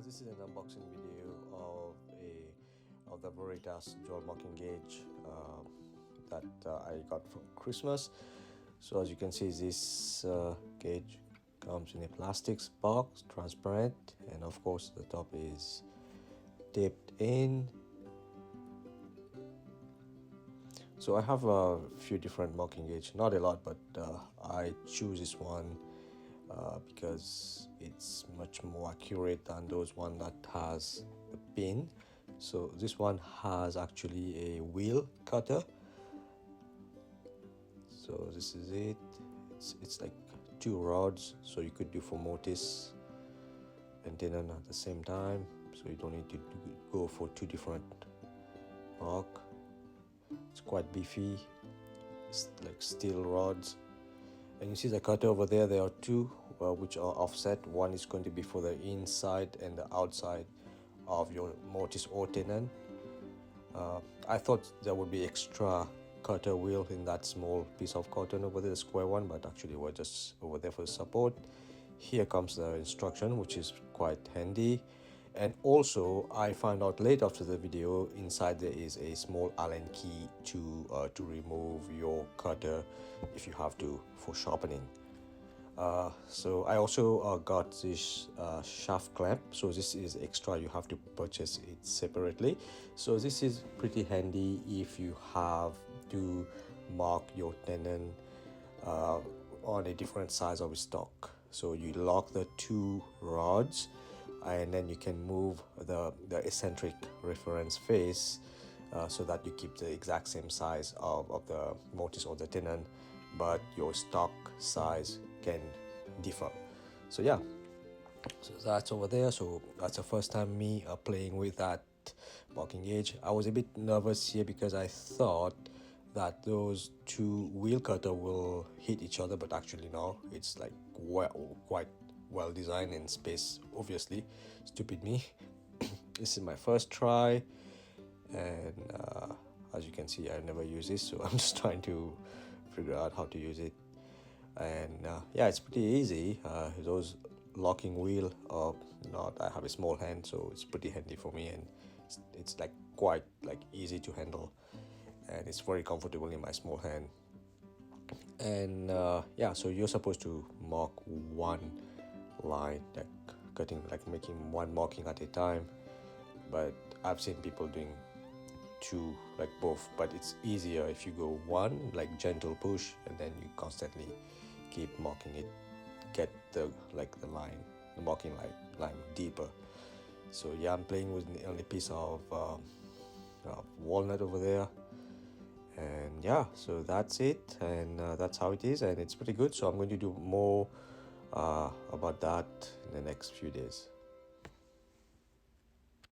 This is an unboxing video of the Veritas dual marking gauge that I got for Christmas. So as you can see, this gauge comes in a plastic box, transparent, and of course the top is taped in. So I have a few different marking gauge, not a lot, but I choose this one because it's much more accurate than those one that has the pin. So this one has actually a wheel cutter. So this is it. It's like two rods, so you could do for mortise and tenon at the same time, so you don't need to go for two different mark. It's quite beefy. It's like steel rods. And you see the cutter over there, there are two which are offset. One is going to be for the inside and the outside of your mortise or tenon. I thought there would be extra cutter wheel in that small piece of cotton over there, the square one, but actually we're just over there for the support. Here comes the instruction, which is quite handy. And also I found out late after the video, inside there is a small Allen key to remove your cutter if you have to for sharpening. So I also got this shaft clamp. So this is extra, you have to purchase it separately. So this is pretty handy if you have to mark your tenon on a different size of stock. So you lock the two rods, and then you can move the eccentric reference face so that you keep the exact same size of the mortise or the tenon, but your stock size can differ. So yeah, so that's over there. So that's the first time me playing with that marking gauge. I was a bit nervous here because I thought that those two wheel cutter will hit each other, but actually no, it's like quite well designed in space. Obviously, stupid me. This is my first try, and as you can see, I never use this, so I'm just trying to figure out how to use it. And yeah, it's pretty easy. Those locking wheel are not, I have a small hand, so it's pretty handy for me, and it's like quite like easy to handle, and it's very comfortable in my small hand. And yeah, so you're supposed to mark one line, like cutting, like making one marking at a time, but I've seen people doing two, like both, but it's easier if you go one, like gentle push, and then you constantly keep marking it, get the line, the marking line deeper. So yeah, I'm playing with the only piece of walnut over there, and yeah, so that's it, and that's how it is, and it's pretty good. So I'm going to do more about that in the next few days.